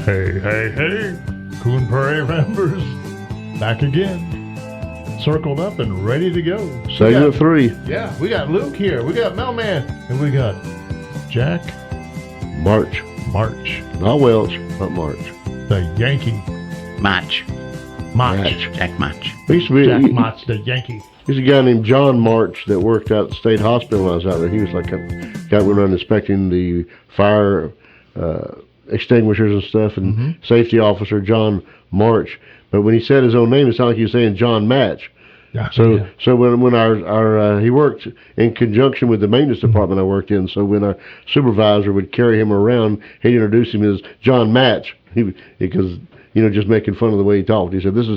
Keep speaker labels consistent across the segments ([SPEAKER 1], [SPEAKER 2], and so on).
[SPEAKER 1] Hey, hey, hey, Coon Prairie Ramblers, back again. Circled up and ready to go.
[SPEAKER 2] Segment 3.
[SPEAKER 1] Yeah, we got Luke here, we got Mailman, and we got Jack
[SPEAKER 2] March. Not Welch, but March.
[SPEAKER 1] the Yankee.
[SPEAKER 3] Mach. Jack Mach.
[SPEAKER 2] There used to be,
[SPEAKER 1] Jack Motz, the Yankee.
[SPEAKER 2] There's a guy named John March that worked out at the state hospital when I was out there. He was like a guy who went around inspecting the fire extinguishers and stuff, and safety officer John March. But when he said his own name, it sounded like he was saying John Match.
[SPEAKER 1] Yeah,
[SPEAKER 2] So
[SPEAKER 1] yeah.
[SPEAKER 2] so when our he worked in conjunction with the maintenance department I worked in. So when our supervisor would carry him around, he'd introduce him as John Match. Because just making fun of the way he talked. He said, "This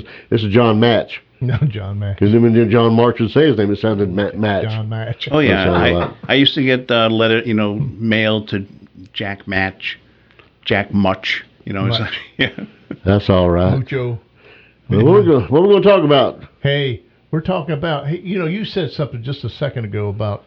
[SPEAKER 2] is John Match."
[SPEAKER 1] No, John Match.
[SPEAKER 2] Because when John March would say his name, it sounded Match.
[SPEAKER 1] John Match.
[SPEAKER 3] Oh yeah,
[SPEAKER 2] That's all right.
[SPEAKER 3] I used to get letter, mailed to Jack Match, Jack Much. It's like, yeah.
[SPEAKER 2] That's all right.
[SPEAKER 1] Mucho.
[SPEAKER 2] Well, what are we going to talk about?
[SPEAKER 1] Hey, we're talking about, you said something just a second ago about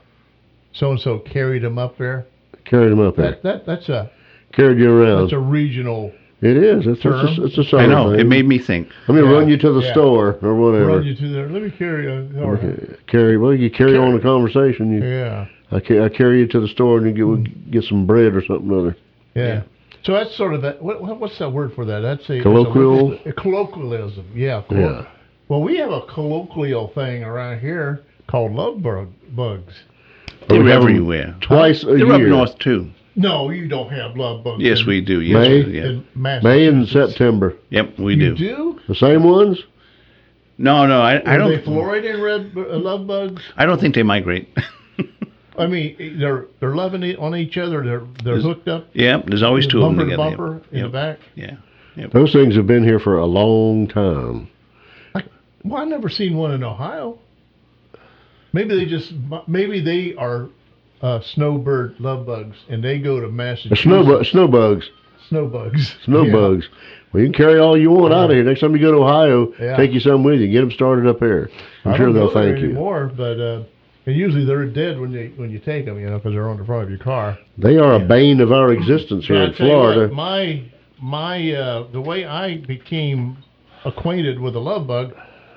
[SPEAKER 1] so-and-so carried him up there.
[SPEAKER 2] Carried him up there.
[SPEAKER 1] That's a
[SPEAKER 2] Carried you around.
[SPEAKER 1] That's a regional
[SPEAKER 2] It is. It's a summer
[SPEAKER 3] I know.
[SPEAKER 2] thing.
[SPEAKER 3] It made me think.
[SPEAKER 2] Let me
[SPEAKER 1] Yeah,
[SPEAKER 2] run you to the
[SPEAKER 1] yeah.
[SPEAKER 2] store or whatever.
[SPEAKER 1] run you to there. Let me carry you. All right.
[SPEAKER 2] Well, you carry on the conversation.
[SPEAKER 1] Yeah.
[SPEAKER 2] I carry you to the store and you get some bread or something other.
[SPEAKER 1] Yeah. So that's sort of that. What's that word for that? That's a
[SPEAKER 2] Colloquial?
[SPEAKER 1] A colloquialism. Yeah.
[SPEAKER 2] Yeah.
[SPEAKER 1] Well, we have a colloquial thing around here called love bugs.
[SPEAKER 3] They're
[SPEAKER 2] We have 'em
[SPEAKER 3] everywhere.
[SPEAKER 2] Twice a
[SPEAKER 3] They're
[SPEAKER 2] year.
[SPEAKER 3] up north too.
[SPEAKER 1] No, you don't have love bugs.
[SPEAKER 3] Yes,
[SPEAKER 1] in-
[SPEAKER 3] we do. Yes,
[SPEAKER 2] May?
[SPEAKER 3] yeah.
[SPEAKER 1] in
[SPEAKER 2] May and
[SPEAKER 1] Massachusetts.
[SPEAKER 2] September.
[SPEAKER 3] Yep, we
[SPEAKER 1] You
[SPEAKER 3] do.
[SPEAKER 1] do?
[SPEAKER 2] The same ones?
[SPEAKER 3] No, I
[SPEAKER 1] Are
[SPEAKER 3] don't.
[SPEAKER 1] they Floridian love bugs?
[SPEAKER 3] I don't think they migrate.
[SPEAKER 1] I mean, they're loving it on each other. They're hooked up.
[SPEAKER 3] Yeah, there's always two of them
[SPEAKER 1] bumper to
[SPEAKER 3] together.
[SPEAKER 1] bumper in the
[SPEAKER 3] Yep.
[SPEAKER 1] back.
[SPEAKER 3] Yeah.
[SPEAKER 2] Those things have been here for a long time.
[SPEAKER 1] Well, I've never seen one in Ohio. Maybe they are snowbird love bugs, and they go to
[SPEAKER 2] The
[SPEAKER 1] Massachusetts.
[SPEAKER 2] snow bugs.
[SPEAKER 1] Snow bugs.
[SPEAKER 2] Snow
[SPEAKER 1] Yeah.
[SPEAKER 2] bugs. Well, you can carry all you want out of here. Next time you go to Ohio,
[SPEAKER 1] Yeah.
[SPEAKER 2] take you some with you. Get them started up here. I'm
[SPEAKER 1] I
[SPEAKER 2] sure
[SPEAKER 1] don't
[SPEAKER 2] they'll
[SPEAKER 1] go there
[SPEAKER 2] thank you.
[SPEAKER 1] anymore, but and usually they're dead when you take them, because they're on the front of your car.
[SPEAKER 2] They are a bane of our existence here
[SPEAKER 1] But
[SPEAKER 2] in
[SPEAKER 1] I tell you what,
[SPEAKER 2] Florida.
[SPEAKER 1] my the way I became acquainted with the love bug,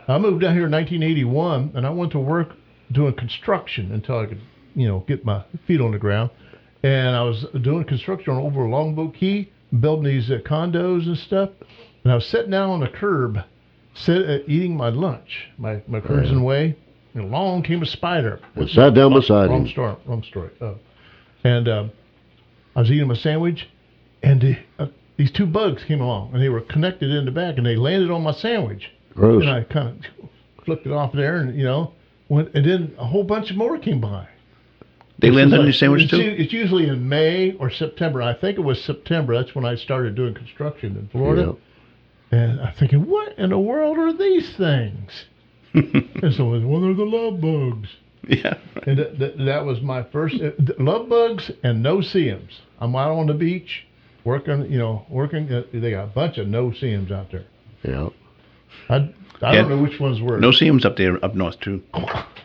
[SPEAKER 1] I moved down here in 1981, and I went to work doing construction until I could, get my feet on the ground. And I was doing construction over Longboat Key, building these condos and stuff. And I was sitting down on the curb, eating my lunch, my cruising way. And along came a spider.
[SPEAKER 2] And sat down beside
[SPEAKER 1] Wrong
[SPEAKER 2] him.
[SPEAKER 1] story. And I was eating my sandwich, and these two bugs came along, and they were connected in the back, and they landed on my sandwich.
[SPEAKER 2] Gross.
[SPEAKER 1] And I kind of flipped it off there, and went, and then a whole bunch of more came by.
[SPEAKER 3] They land on
[SPEAKER 1] It's
[SPEAKER 3] your sandwich
[SPEAKER 1] it's,
[SPEAKER 3] too.
[SPEAKER 1] It's usually in May or September. I think it was September. That's when I started doing construction in Florida. And I'm thinking, what in the world are these things? And so it was, well, they're the love bugs.
[SPEAKER 3] Yeah.
[SPEAKER 1] And that was my first love bugs and no-see-ums. I'm out on the beach working. They got a bunch of no-see-ums out there.
[SPEAKER 2] Yeah.
[SPEAKER 1] I don't know which ones were.
[SPEAKER 3] No seams up there up north too.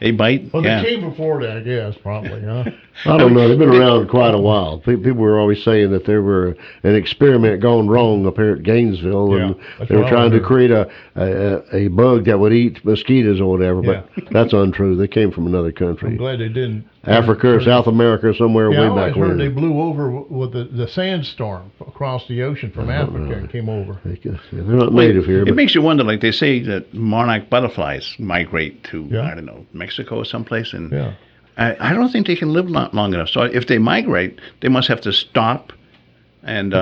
[SPEAKER 3] They bite.
[SPEAKER 1] Well,
[SPEAKER 3] yeah.
[SPEAKER 1] they came from Florida, I guess, probably, huh?
[SPEAKER 2] I don't know. They've been around quite a while. People were always saying that there were an experiment gone wrong up here at Gainesville, and
[SPEAKER 1] that's
[SPEAKER 2] they were
[SPEAKER 1] what I
[SPEAKER 2] trying to
[SPEAKER 1] heard.
[SPEAKER 2] create a bug that would eat mosquitoes or whatever. But that's untrue. They came from another
[SPEAKER 1] I'm
[SPEAKER 2] country,
[SPEAKER 1] glad they didn't.
[SPEAKER 2] Africa or South America, or somewhere
[SPEAKER 1] Yeah, I
[SPEAKER 2] way
[SPEAKER 1] always
[SPEAKER 2] back
[SPEAKER 1] heard they
[SPEAKER 2] when.
[SPEAKER 1] blew over with the sandstorm across the ocean from Africa and came over.
[SPEAKER 2] They're not native here,
[SPEAKER 3] It
[SPEAKER 2] but
[SPEAKER 3] makes you wonder, like they say that monarch butterflies migrate to,
[SPEAKER 1] Yeah.
[SPEAKER 3] I don't know, Mexico or someplace. And
[SPEAKER 1] Yeah.
[SPEAKER 3] I don't think they can live long enough. So if they migrate, they must have to stop and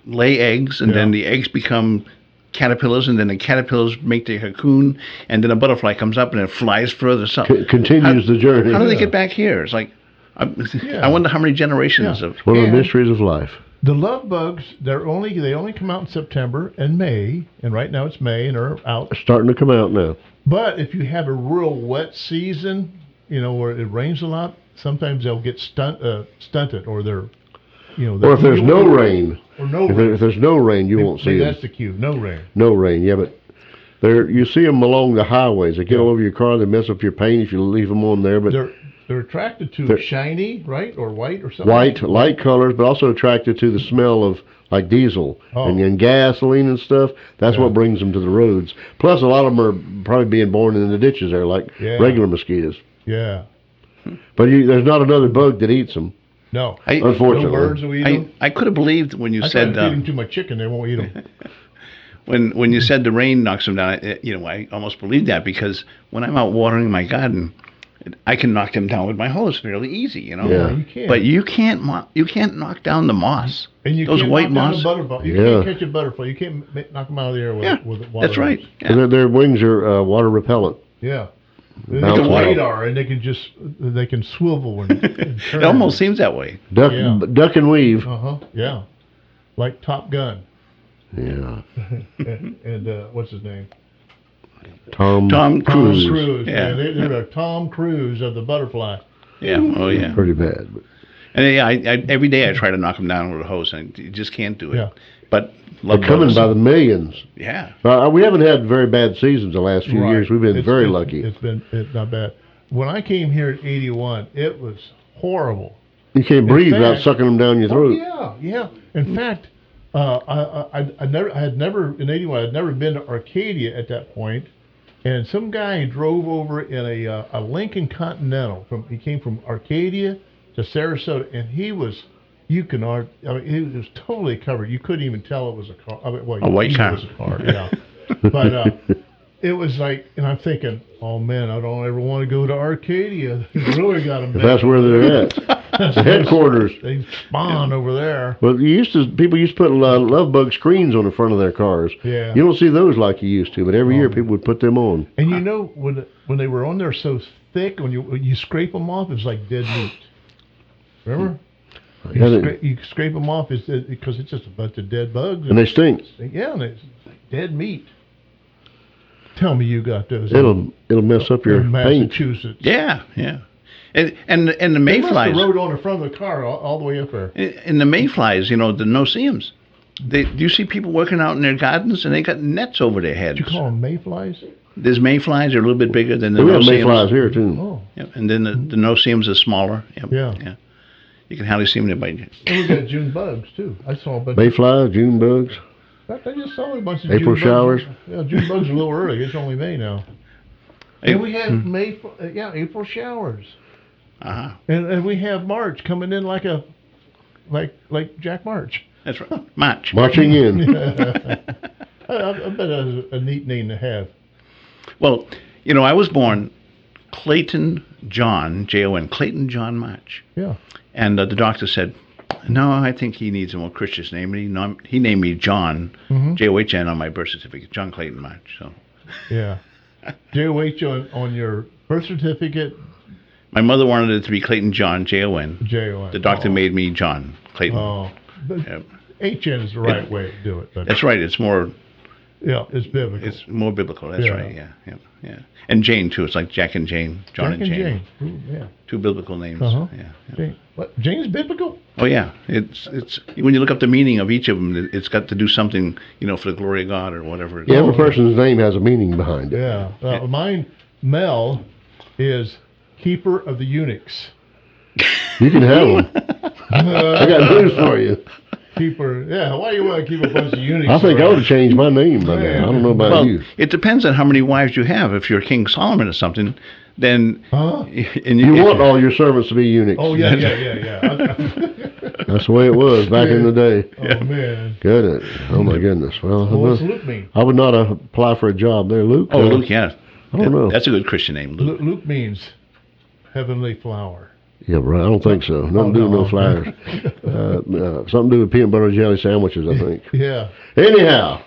[SPEAKER 3] lay eggs, and then the eggs become caterpillars, and then the caterpillars make their cocoon, and then a butterfly comes up and it flies further. So
[SPEAKER 2] continues the journey.
[SPEAKER 3] how do they get back here? It's like, I wonder how many generations of.
[SPEAKER 2] One of the
[SPEAKER 1] And-
[SPEAKER 2] mysteries of life.
[SPEAKER 1] The love bugs, they only come out in September and May, and right now it's May, and they're out.
[SPEAKER 2] They're starting to come out now.
[SPEAKER 1] But if you have a real wet season, where it rains a lot, sometimes they'll get stunted, or they're,
[SPEAKER 2] Or if there's no rain.
[SPEAKER 1] or no
[SPEAKER 2] If
[SPEAKER 1] rain.
[SPEAKER 2] there's no rain, you won't see
[SPEAKER 1] Maybe
[SPEAKER 2] them.
[SPEAKER 1] that's the cue. No rain.
[SPEAKER 2] No rain, yeah, but you see them along the highways. They get all over your car. They mess up your paint if you leave them on there. But
[SPEAKER 1] They're attracted to
[SPEAKER 2] They're-
[SPEAKER 1] shiny, right, or white or something.
[SPEAKER 2] White, light colors, but also attracted to the smell of like diesel
[SPEAKER 1] Oh.
[SPEAKER 2] and gasoline and stuff. That's
[SPEAKER 1] Yeah.
[SPEAKER 2] what brings them to the roads. Plus, a lot of them are probably being born in the ditches there, like
[SPEAKER 1] Yeah.
[SPEAKER 2] regular mosquitoes.
[SPEAKER 1] Yeah.
[SPEAKER 2] But there's not another bug that eats them.
[SPEAKER 1] No.
[SPEAKER 2] Unfortunately.
[SPEAKER 1] No birds will eat them.
[SPEAKER 3] I could have believed when you
[SPEAKER 1] I
[SPEAKER 3] said
[SPEAKER 1] try to feed them to my chicken. They won't eat them.
[SPEAKER 3] when you said the rain knocks them down. I almost believed that because when I'm out watering my garden, I can knock them down with my hose fairly easy.
[SPEAKER 2] Yeah.
[SPEAKER 1] You can.
[SPEAKER 3] But you can't knock down the moss.
[SPEAKER 1] And you
[SPEAKER 3] those
[SPEAKER 1] can't
[SPEAKER 3] white
[SPEAKER 1] knock down
[SPEAKER 3] moss.
[SPEAKER 1] a butterfly. You
[SPEAKER 2] Yeah.
[SPEAKER 1] can't catch a butterfly. You can't knock them out of the air with,
[SPEAKER 3] Yeah,
[SPEAKER 1] with water.
[SPEAKER 3] that's right.
[SPEAKER 1] hose.
[SPEAKER 3] Yeah.
[SPEAKER 2] And their wings are water repellent.
[SPEAKER 1] Yeah. They
[SPEAKER 2] Bounce
[SPEAKER 1] got
[SPEAKER 2] around.
[SPEAKER 1] radar, and they can swivel and turn.
[SPEAKER 3] It almost seems that way.
[SPEAKER 2] Duck,
[SPEAKER 1] Yeah.
[SPEAKER 2] duck and weave.
[SPEAKER 1] Yeah. Like Top Gun.
[SPEAKER 2] Yeah.
[SPEAKER 1] and what's his name?
[SPEAKER 3] Tom
[SPEAKER 1] Tom
[SPEAKER 3] Cruise.
[SPEAKER 1] Cruise.
[SPEAKER 3] Yeah.
[SPEAKER 1] They're a Tom Cruise of the butterfly.
[SPEAKER 3] Yeah. Oh yeah.
[SPEAKER 2] Pretty bad. But
[SPEAKER 3] And yeah, I every day I try to knock them down with a hose, and you just can't do it.
[SPEAKER 1] Yeah.
[SPEAKER 3] But
[SPEAKER 2] they're
[SPEAKER 3] love
[SPEAKER 2] coming
[SPEAKER 3] bugs.
[SPEAKER 2] by the millions.
[SPEAKER 3] Yeah.
[SPEAKER 2] We haven't had very bad seasons the last few
[SPEAKER 1] Right.
[SPEAKER 2] years. We've been very
[SPEAKER 1] It's
[SPEAKER 2] lucky.
[SPEAKER 1] It's not bad. When I came here in '81, it was horrible.
[SPEAKER 2] You can't breathe without
[SPEAKER 1] fact-
[SPEAKER 2] sucking them down your throat.
[SPEAKER 1] Oh, yeah. In fact, I had never in '81. I'd never been to Arcadia at that point, and some guy drove over in a Lincoln Continental. He came from Arcadia to Sarasota, and he was. He was totally covered. You couldn't even tell it was a car.
[SPEAKER 3] A white
[SPEAKER 1] you knew
[SPEAKER 3] car.
[SPEAKER 1] It was a car, yeah. But it was like, and I'm thinking, oh man, I don't ever want to go to Arcadia. They really got them.
[SPEAKER 2] If that's where they're at. The headquarters.
[SPEAKER 1] They spawn over there.
[SPEAKER 2] Well, people used to put love bug screens on the front of their cars.
[SPEAKER 1] Yeah.
[SPEAKER 2] You don't see those like you used to, but every year people would put them on.
[SPEAKER 1] And when they were on there so thick, when you scrape them off, it's like dead meat. Remember? You scrape them off because it's just a bunch of dead bugs.
[SPEAKER 2] And they stink.
[SPEAKER 1] Yeah, and it's like dead meat. Tell me you got those.
[SPEAKER 2] It'll mess up your
[SPEAKER 1] in
[SPEAKER 2] paint.
[SPEAKER 1] Massachusetts.
[SPEAKER 3] Yeah. Yeah. And the
[SPEAKER 1] They must
[SPEAKER 3] mayflies.
[SPEAKER 1] have rode on the front of the car all the way up there.
[SPEAKER 3] And the mayflies, the no-see-ums. Do you see people working out in their gardens and they got nets over their heads?
[SPEAKER 1] Did you call them mayflies?
[SPEAKER 3] There's mayflies, they're a little bit bigger than the
[SPEAKER 2] We have
[SPEAKER 3] no-see-ums.
[SPEAKER 2] mayflies here too.
[SPEAKER 1] Oh,
[SPEAKER 3] Yep. And then the no-see-ums are smaller. Yep.
[SPEAKER 1] Yeah.
[SPEAKER 3] You can hardly see them. They bite you.
[SPEAKER 1] and we got June bugs too. I saw a bunch.
[SPEAKER 2] Mayflies, June bugs.
[SPEAKER 1] I just saw a bunch of
[SPEAKER 2] April
[SPEAKER 1] June
[SPEAKER 2] showers.
[SPEAKER 1] Bugs. Yeah, June bugs are a little early. It's only May now. And we have April showers.
[SPEAKER 3] Uh-huh.
[SPEAKER 1] And we have March coming in like Jack March.
[SPEAKER 3] That's right. March.
[SPEAKER 2] Marching in.
[SPEAKER 1] I bet that's a neat name to have.
[SPEAKER 3] Well, I was born Clayton John, Jon, Clayton John March.
[SPEAKER 1] Yeah.
[SPEAKER 3] And the doctor said, no, I think he needs a more Christian name. And he named me John, John on my birth certificate, John Clayton March. So
[SPEAKER 1] Yeah. J-O-H on your birth certificate.
[SPEAKER 3] my mother wanted it to be Clayton John, Jon.
[SPEAKER 1] J-O-N.
[SPEAKER 3] The doctor made me John Clayton.
[SPEAKER 1] Oh. But
[SPEAKER 3] Yep.
[SPEAKER 1] H-N is the right way to do it. But
[SPEAKER 3] That's right. It's more
[SPEAKER 1] biblical.
[SPEAKER 3] It's more biblical. That's
[SPEAKER 1] Yeah.
[SPEAKER 3] right. Yeah. And Jane too. It's like Jack and Jane, John
[SPEAKER 1] Jack
[SPEAKER 3] and Jane.
[SPEAKER 1] Ooh, yeah.
[SPEAKER 3] Two biblical names.
[SPEAKER 1] Uh-huh.
[SPEAKER 3] Yeah.
[SPEAKER 1] Jane. What? Jane's biblical?
[SPEAKER 3] Oh yeah. It's when you look up the meaning of each of them, it's got to do something, for the glory of God or whatever.
[SPEAKER 2] Yeah, every person's name has a meaning behind it.
[SPEAKER 1] Yeah. Mine, Mel, is keeper of the eunuchs.
[SPEAKER 2] You can have them. I got news for you.
[SPEAKER 1] Keeper. Yeah. Why do you want to keep a bunch of eunuchs?
[SPEAKER 2] I think I would
[SPEAKER 1] around?
[SPEAKER 2] have changed my name by now. I don't know about
[SPEAKER 3] Well,
[SPEAKER 2] you.
[SPEAKER 3] it depends on how many wives you have. If you're King Solomon or something, then
[SPEAKER 1] Huh?
[SPEAKER 3] and
[SPEAKER 2] You want all your servants to be eunuchs.
[SPEAKER 1] Oh yeah.
[SPEAKER 2] That's the way it was back in the day.
[SPEAKER 1] Oh man.
[SPEAKER 2] Goodness. Oh my goodness. Well,
[SPEAKER 1] What's Luke mean?
[SPEAKER 2] I would not apply for a job there, Luke.
[SPEAKER 3] Oh, Luke, yeah.
[SPEAKER 2] I don't know.
[SPEAKER 3] That's a good Christian name, Luke.
[SPEAKER 1] Luke means heavenly flower.
[SPEAKER 2] Yeah, right. I don't think so. Nothing to do with no flowers. Something to do with peanut butter and jelly sandwiches, I think.
[SPEAKER 1] Yeah.
[SPEAKER 2] Anyhow,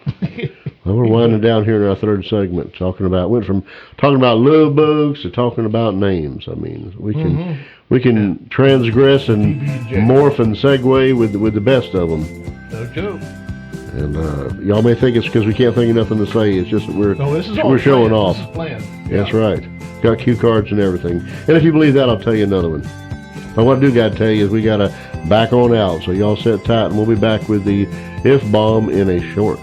[SPEAKER 2] well, we're winding down here in our third segment, went from talking about love bugs to talking about names. I mean, we can transgress and morph and segue with the best of them.
[SPEAKER 1] No joke.
[SPEAKER 2] And y'all may think it's because we can't think of nothing to say. It's just that
[SPEAKER 1] This is all
[SPEAKER 2] we're showing
[SPEAKER 1] planned.
[SPEAKER 2] off.
[SPEAKER 1] This is planned.
[SPEAKER 2] That's right. Got cue cards and everything. And if you believe that, I'll tell you another one. But what I do got to tell you is we got to back on out. So y'all sit tight, and we'll be back with the If Bomb in a short.